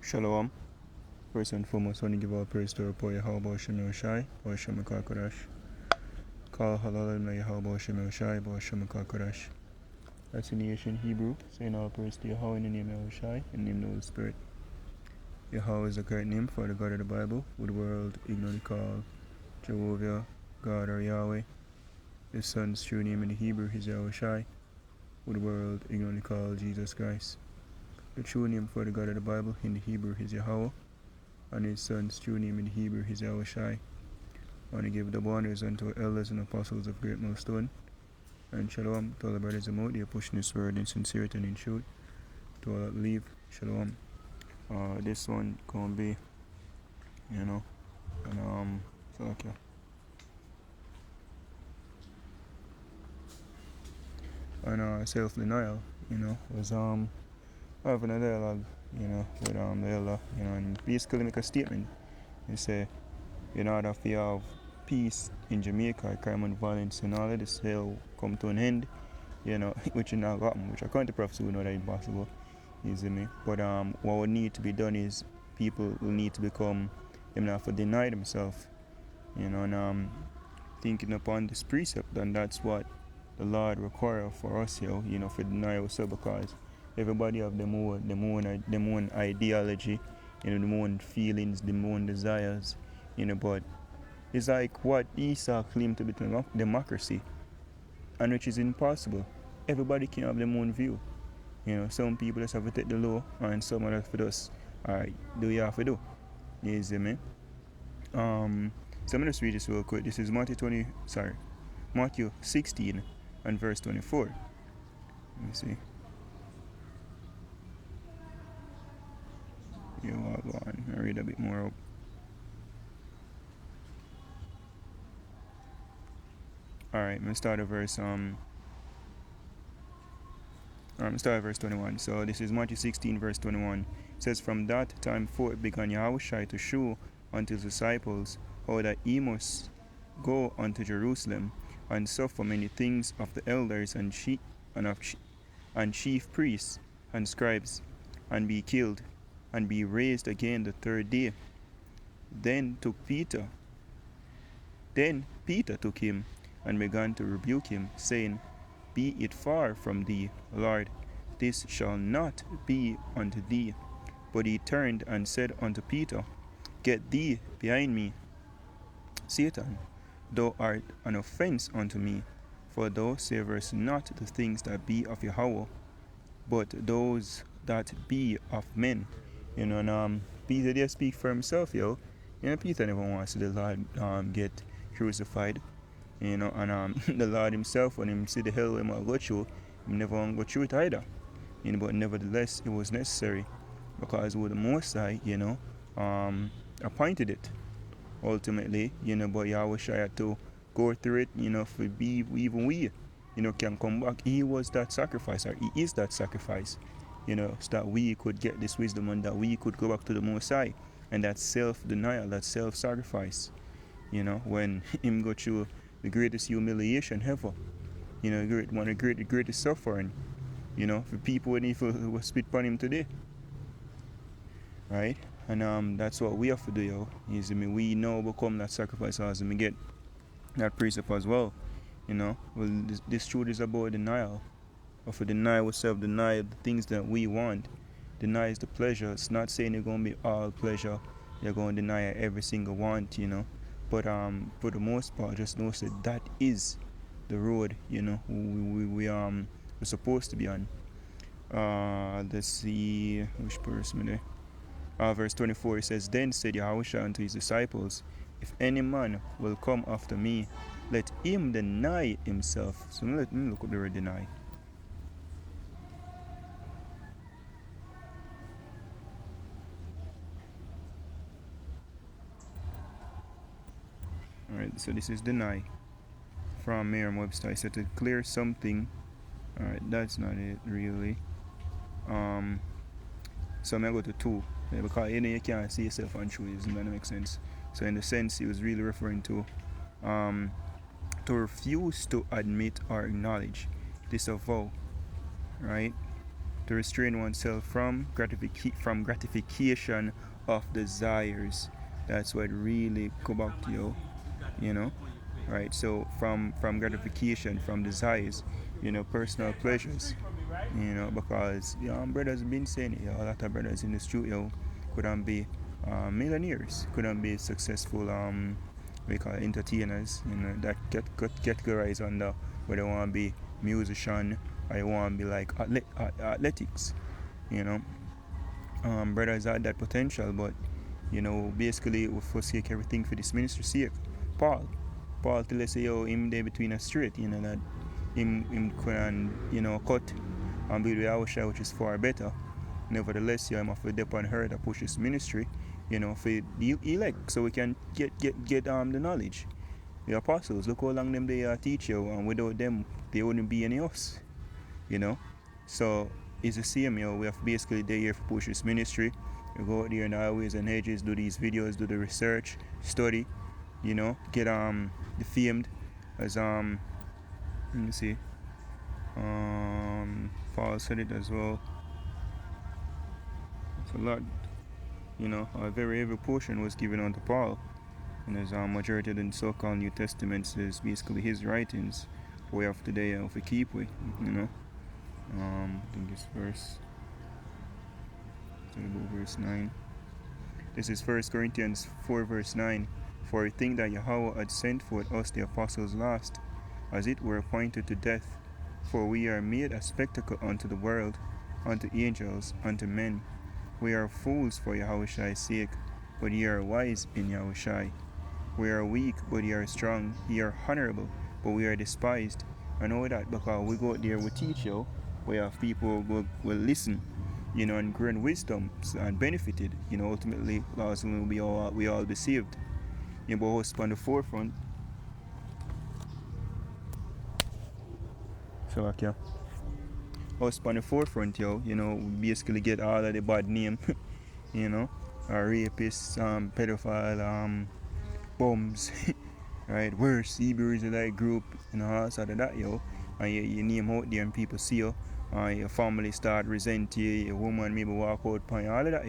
Shalom. First and foremost, I want to give all praise to our poor Yahweh Shem Shai, Shem Kodash. Call Halal Yahweh Shem Shai, Shem Kodash. That's in the ancient Hebrew, saying all praise to Yahweh in the name of Shai, in the name of the Holy Spirit. Yahweh is the correct name for the God of the Bible, who the world ignorantly call Jehovah, God or Yahweh. His son's true name in the Hebrew is Yahweh Shai, who the world ignorantly call Jesus Christ. The true name for the God of the Bible in the Hebrew is Yahweh, and his son's true name in the Hebrew is Yahweh Shai. I want to give the wonders unto our elders and apostles of Great Millstone. And shalom to all the brothers and out there pushing this word in sincerity and in truth. To all that believe, shalom. This one gonna be, so okay. And self-denial, was having a dialogue, with the elder, and basically make a statement. He say, in order for you have peace in Jamaica, crime and violence and all of this will come to an end, which is not happen, which according to prophecy we know that impossible, you see me. But what would need to be done is people will need to become, them not to deny themselves, and thinking upon this precept, and that's what the Lord requires for us here, for deny ourselves, because everybody have them own ideology, them own feelings, them own desires, but it's like what Esau claimed to be democracy, and which is impossible. Everybody can have their own view. Some people just have to take the law, and some others for us, alright, do you have to do? You see me? So I'm gonna just read this real quick. This is Matthew 16 and verse 24. Let me see. I'll go on and read a bit more up. Alright, I'm gonna start at verse 21. So this is Matthew 16 verse 21. It says, from that time forth began Yahushua to show unto his disciples how that he must go unto Jerusalem and suffer many things of the elders and chief priests and scribes, and be killed, and be raised again the third day. Then Peter took him and began to rebuke him, saying, be it far from thee, Lord, this shall not be unto thee. But he turned and said unto Peter, get thee behind me, Satan, thou art an offense unto me, for thou savourest not the things that be of Yahweh, but those that be of men. And Peter there speak for himself, Peter never wants to see the Lord get crucified. And the Lord himself, when him see the hell him go through, he never want to go through it either. But nevertheless, it was necessary, because with the Most High, appointed it ultimately, but Yahweh had to go through it, for be even we, can come back. He was that sacrifice, or he is that sacrifice, so that we could get this wisdom and that we could go back to the Most High, and that self-denial, that self-sacrifice, when him go through the greatest humiliation ever, one of the greatest suffering, for people when he will spit upon him today, right? And that's what we have to do, we now become that sacrifice as we get that precept as well, well, this truth is about denial, or for deny ourselves, deny the things that we want, denies the pleasure. It's not saying you're going to be all pleasure, you're going to deny every single want, but for the most part, just know that is the road, we're supposed to be on. Let's see which person there. Verse 24, it says, then said Yahushua unto his disciples, if any man will come after me, let him deny himself. So let me look up the word deny. Alright, so this is deny from Merriam-Webster. I said to clear something. Alright, that's not it really. So I'm gonna go to 2, because you can't see yourself on truth, doesn't that make sense? So in the sense, he was really referring to refuse to admit or acknowledge, disavow, right? to restrain oneself from gratification of desires. That's what really go back to you know, right? So from gratification, from desires, personal pleasures, because brothers been saying it, a lot of brothers in the street, couldn't be millionaires, couldn't be successful we call it entertainers, that get categorized under whether they want to be musician or they want to be like athletics, you know. Brothers had that potential, but basically we forsake everything for this ministry sake. Paul tell us say him there between a straight, that him can cut and build the house which is far better. Nevertheless, I'm have to dip on her to push his ministry, for the elect, so we can get the knowledge. The apostles, look how long them they teach you, and without them, there wouldn't be any us, So it's the same, we have basically there here to push this ministry. We go out there in the highways and hedges, do these videos, do the research, study, get the famed as let me see, Paul said it as well. It's a lot, a very heavy portion was given unto Paul, and as majority of the so-called New Testaments is basically his writings. We have today if we keep with, I think it's verse 9. This is 1 Corinthians 4 verse 9. For I think that Yahweh had sent forth us the apostles last, as it were appointed to death. For we are made a spectacle unto the world, unto angels, unto men. We are fools for Yahushai's sake, but ye are wise in Yahushai. We are weak, but ye are strong. Ye are honorable, but we are despised. I know that because we go out there, we teach you. We have people who will listen, and grow in wisdom and benefited. Ultimately, we all be saved. But us on the forefront. So like us on the forefront, basically get all of the bad name, rapists, pedophile, bums, right? Worse, Hebrew Israelite group, all sort of that, and you name out there and people see you, your family start resent you, your woman maybe walk out upon you, all of that,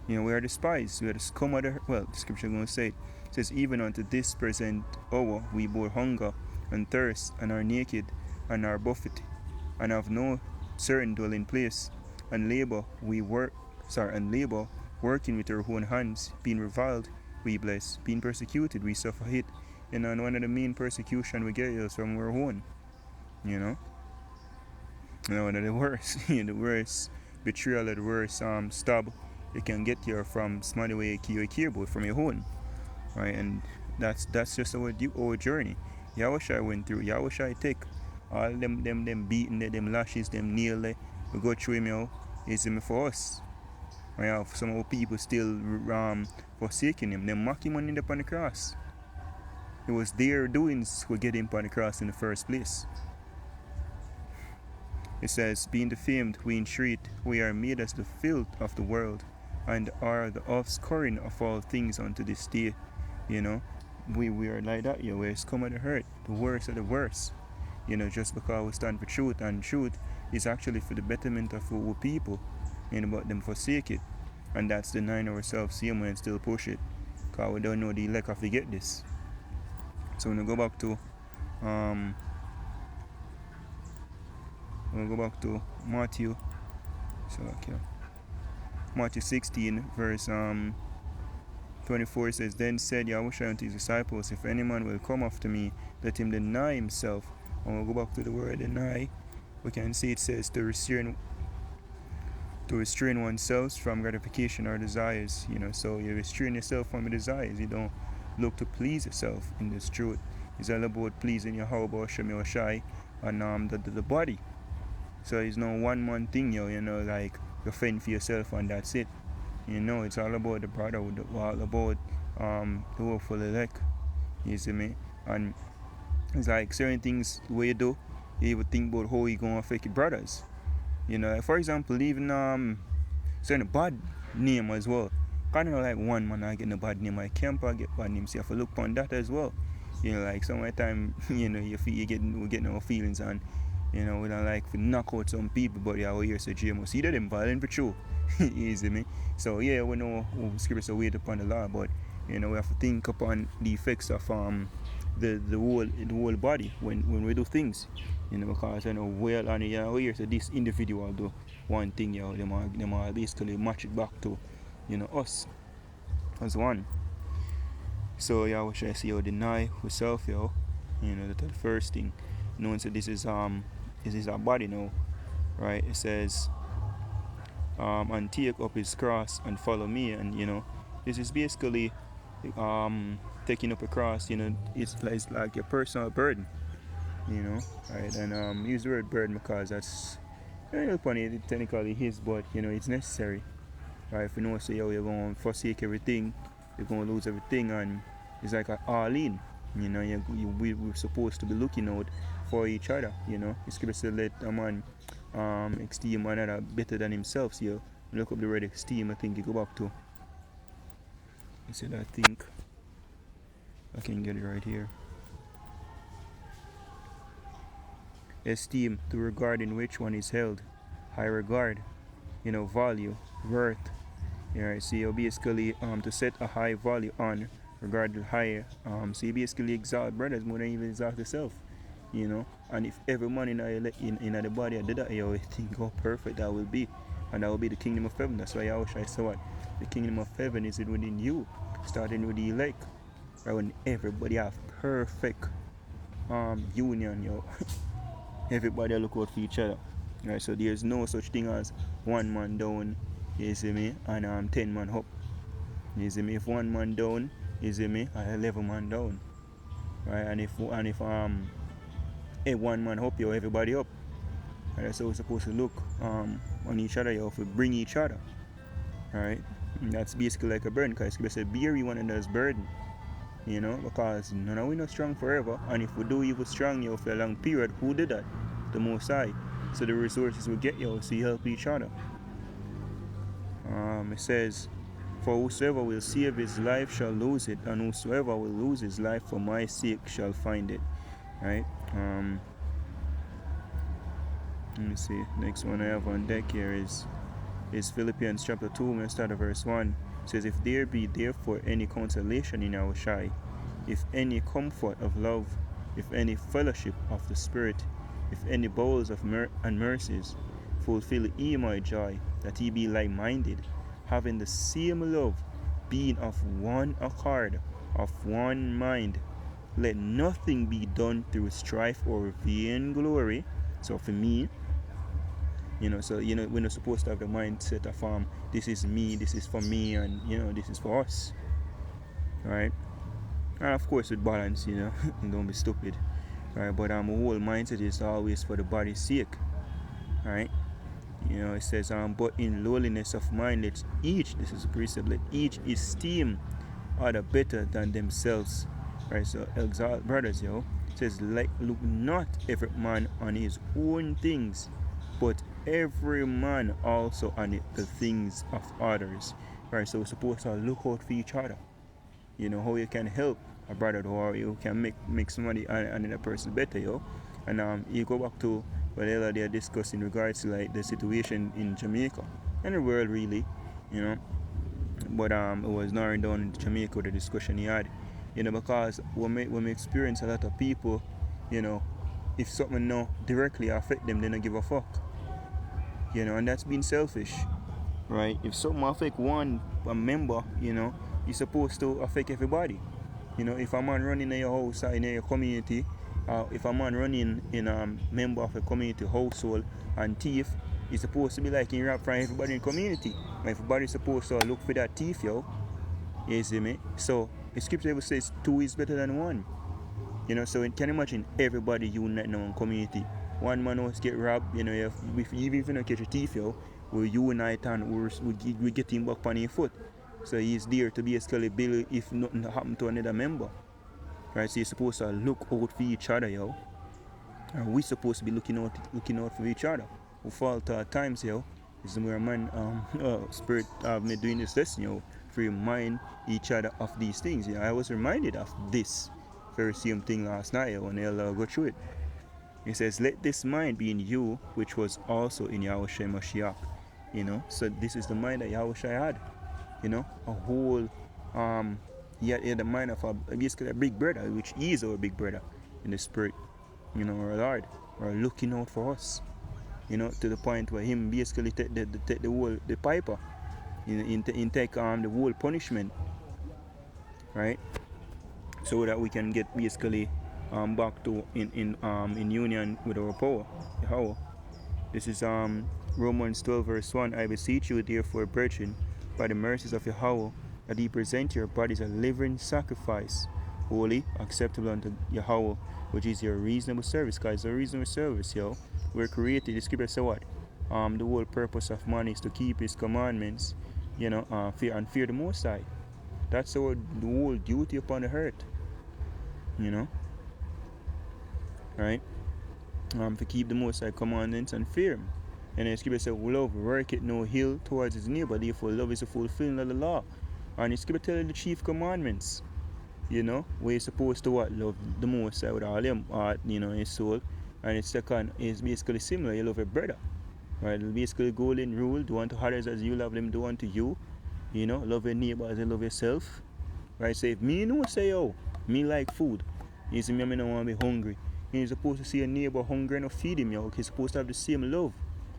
we are despised, we are the scum of the, well, the scripture going to say it says, even unto this present hour we bore hunger and thirst, and are naked, and are buffeted, and have no certain dwelling place, and labor working with our own hands, being reviled we bless, being persecuted we suffer hate. And one of the main persecution we get is from our own, one of the worst, the worst betrayal, the worst stab you can get here from somebody where you care about, from your own, right? And that's just our journey. Yahushua went through. Yahushua take all them beating, them lashes, them nail, we go through him, is him for us. I have some old people still forsaking him. They mock him on the cross. It was their doings who get him on the cross in the first place. It says, being defamed, we entreat, we are made as the filth of the world, and are the offscouring of all things unto this day. We are like that, we're scum of the hurt, the worst of the worst. Just because we stand for truth, and truth is actually for the betterment of our people, but them forsake it. And that's denying ourselves same way and still push it, because we don't know the elect of to get this. So when we go back to Matthew. Matthew 16 verse 24 says, then said Yahushua unto his disciples, if any man will come after me, let him deny himself. And we'll go back to the word deny. We can see it says to restrain oneself from gratification or desires. So you restrain yourself from your desires. You don't look to please yourself in this truth. It's all about pleasing Yahweh Shem Yahushai and the body. So it's no one thing, like you fend for yourself and that's it. It's all about the brotherhood, all about the hopeful elect. You see me? And it's like certain things where you do, you even think about how you gonna affect your brothers. Like for example, even certain bad name as well. Kind of like one man I get a bad name, I can't get bad names. So you have to look upon that as well. Like some of the time, you get no feelings and You know, we don't like to knock out some people, but yeah, we hear say JMO. See that them violent for true. You see me? So yeah, we know scriptures are wait upon the law, but you know, we have to think upon the effects of the whole body when we do things. You know, because you know, well and yeah, we hear say this individual do one thing, you know, them are basically match it back to, you know, us as one. So yeah, what should I say? Deny yourself, yo. You know, that's the first thing. Knowing that this is our body now, right? It says, and take up his cross and follow me, and you know, this is basically taking up a cross. You know, it's like your personal burden. You know, right? And use the word burden because that's funny. It technically is, but you know, it's necessary. Right? If you know, say, oh, you're going to forsake everything, you're going to lose everything, and it's like an all in. You know, we're supposed to be looking out for each other. You know, it's supposed to let a man esteem another better than himself. So you look up the word esteem, I think you go back to. I said, I think I can get it right here. Esteem, the regard in which one is held. High regard, you know, value, worth. Yeah, so you basically to set a high value on regarded higher. So you basically exalt brothers more than even exalt yourself. You know, and if every man in the body I did that, you think how perfect that will be, and that will be the kingdom of heaven. That's why I always say what the kingdom of heaven is within you, starting with the elect. Right, when everybody have perfect union, yo. Everybody look out for each other. Right, so there's no such thing as one man down, you see me, and 10 man up. You see me, if one man down, you see me, and 11 man down. Right, and if one man up, yo, everybody up. And that's how we're supposed to look on each other, yo, if we bring each other. Right? And that's basically like a burden, because it's said bear one another's burden. You know, because none of we not strong forever, and if we do evil strong, yo, for a long period, who did that? The Most High. So the resources we get, yo, so you help each other. It says, for whosoever will save his life shall lose it, and whosoever will lose his life for my sake shall find it. Right? Let me see. Next one I have on deck here is Philippians chapter 2, when I start at verse 1. It says, if there be therefore any consolation in our shy, if any comfort of love, if any fellowship of the Spirit, if any bowels of and mercies, fulfill ye my joy, that ye be like-minded, having the same love, being of one accord, of one mind. Let nothing be done through strife or vain glory. So for me, you know, so you know, we're not supposed to have the mindset of this is me, this is for me, and you know, this is for us. Right? And of course with balance, you know, don't be stupid. Right? But the whole mindset is always for the body's sake. Right? You know, it says, but in lowliness of mind, let each, this is a precept, let each esteem other better than themselves. Right? So exalt brothers, yo. It says, like, look not every man on his own things, but every man also on the things of others. Right? So we're supposed to look out for each other. You know, how you can help a brother, or you can make somebody another person better, yo. And you go back to what they are discussing in regards to like the situation in Jamaica and the world really, you know. But it was narrowing down in Jamaica, the discussion he had, you know, because when we experience a lot of people, you know, if something no directly affect them, they don't give a fuck, you know, and that's being selfish, right? If something affect a member, you know, it's supposed to affect everybody. You know, if a man running in your house or in your community, if a man running in a member of a community household and thief, it's supposed to be like in rap from everybody in the community. Everybody's supposed to look for that thief, yo. You see me? So the scripture ever says 2 is better than 1. You know, so you can imagine everybody uniting in one community. One man was get robbed, you know, if even if you don't catch a thief, yo, we unite and we get him back on his foot. So he's there to basically build if nothing happened to another member. Right, so you're supposed to look out for each other, yo. And we're supposed to be looking out for each other. We fall at times, yo. This is where man spirit have me doing this lesson, yo, to remind each other of these things. Yeah, I was reminded of this very same thing last night, yo, when I'll go through it. He says, let this mind be in you, which was also in Yahushua Mashiach. So this is the mind that Yahushua had. A whole, he had the mind of basically a big brother, which is our big brother in the spirit, our Lord, or looking out for us, to the point where him basically take the piper, in take the whole punishment, right? So that we can get basically back to in union with our power, Yahweh. This is Romans 12 verse 1. I beseech you therefore, brethren, by the mercies of Yahweh, that ye present your bodies a living sacrifice, holy, acceptable unto Yahweh, which is your reasonable service. Guys, a reasonable service, yo. We're created. The scripture say what? The whole purpose of man is to keep his commandments, fear the Most High. That's the whole duty upon the earth. Right? To keep the Most High commandments and fear him. And the scripture says, love worketh no ill towards his neighbor, therefore love is a fulfilling of the law. And the scripture tells the chief commandments, where you're supposed to what? Love the Most High with all your heart, his soul. And the second is basically similar, you love your brother. Right? Basically golden rule, do unto others as you love them, do unto you. Love your neighbor as you love yourself. Right? So if me say, me like food, you see me, I don't want to be hungry. You're supposed to see a neighbor hungry and feed him, You're supposed to have the same love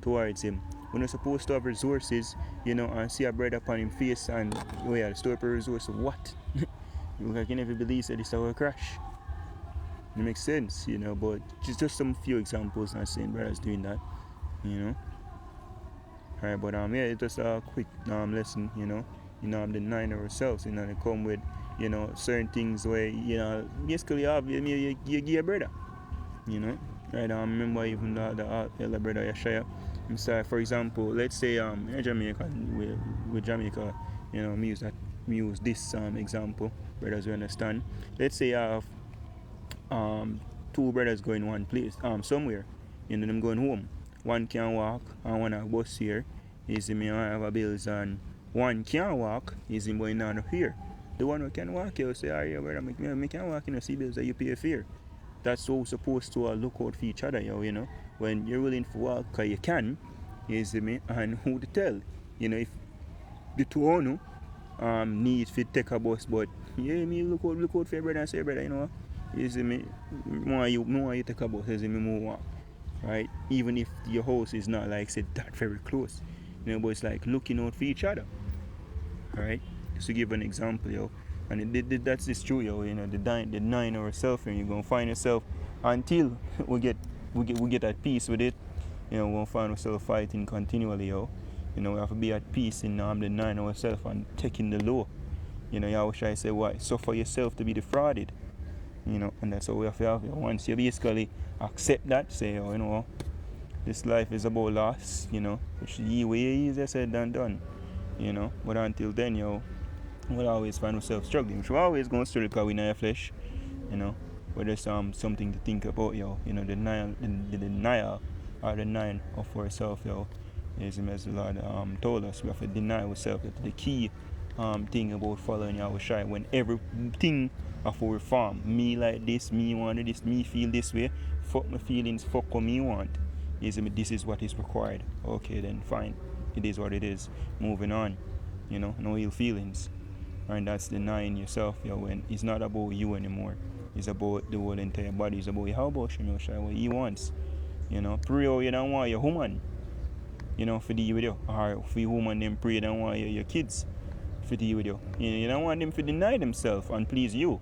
towards him. When you're supposed to have resources, and see a brother upon him face and the store of resources, what? You can never believe that this will crash. It makes sense, but just some few examples, not saying brothers doing that, Alright, but it's just a quick lesson, denying ourselves, they come with, certain things where, basically you have you give a brother. Right? I remember even the elder brother Yeshaya. For example, let's say in Jamaica, with Jamaica, me use this example, brothers will understand. Let's say I have two brothers going one place, somewhere, them going home. One can walk and one have bus here. Is me I have a bills and one can't walk. Is him going down here. The one who can walk, he'll say, "Alright, brother, me can walk, see bills that you pay fare." That's how supposed to look out for each other, when you're willing to walk, cause you can, you see me, and who to tell, if the two of you need to take a bus, but me look out for your brother and say, brother, you see me, more you take a bus, you see me, more walk, right? Even if your house is not like said that very close, but it's like looking out for each other, right? Just to give an example, and that's just true, denying ourselves, and you're gonna find yourself until we get at peace with it. We're gonna find ourselves fighting continually, we have to be at peace in denying ourselves and taking the law. Yahushua say, why? Suffer yourself to be defrauded. And that's how we have to have it. Once you basically accept that, say, this life is about loss, which is way easier said than done. But until then, we'll always find ourselves struggling. We're always going to struggle because we're in our flesh, but there's something to think about, the denial or denying of ourselves, is as the Lord told us, we have to deny ourselves. That's the key thing about following Yahushua. When everything of our form, me like this, me want this, me feel this way, fuck my feelings, fuck what me want, this is what is required. Okay, then fine, it is what it is. Moving on, no ill feelings. And that's denying yourself, when it's not about you anymore. It's about the whole entire body. It's about how about Yahushua, what he wants. Pray you don't want your woman, for deal with you. Or for your woman, then pray you don't want your kids for deal with you. You don't want them to deny themselves and please you.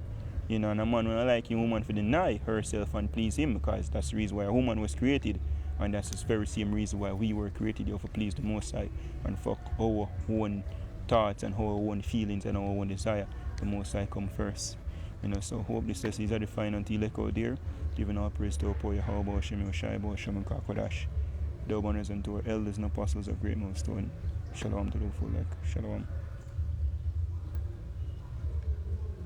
And a man will like your woman to deny herself and please him, because that's the reason why a woman was created. And that's the very same reason why we were created, to please the Most High and fuck our own thoughts and our own feelings and our own desire. The Most High come first. So hope this test is edifying until you out there. Giving all praise to our poor Yahweh, Shem Yoshai, Shem Kakodash. The abundance unto our elders and apostles of Great Millstone. Shalom to the full. Shalom.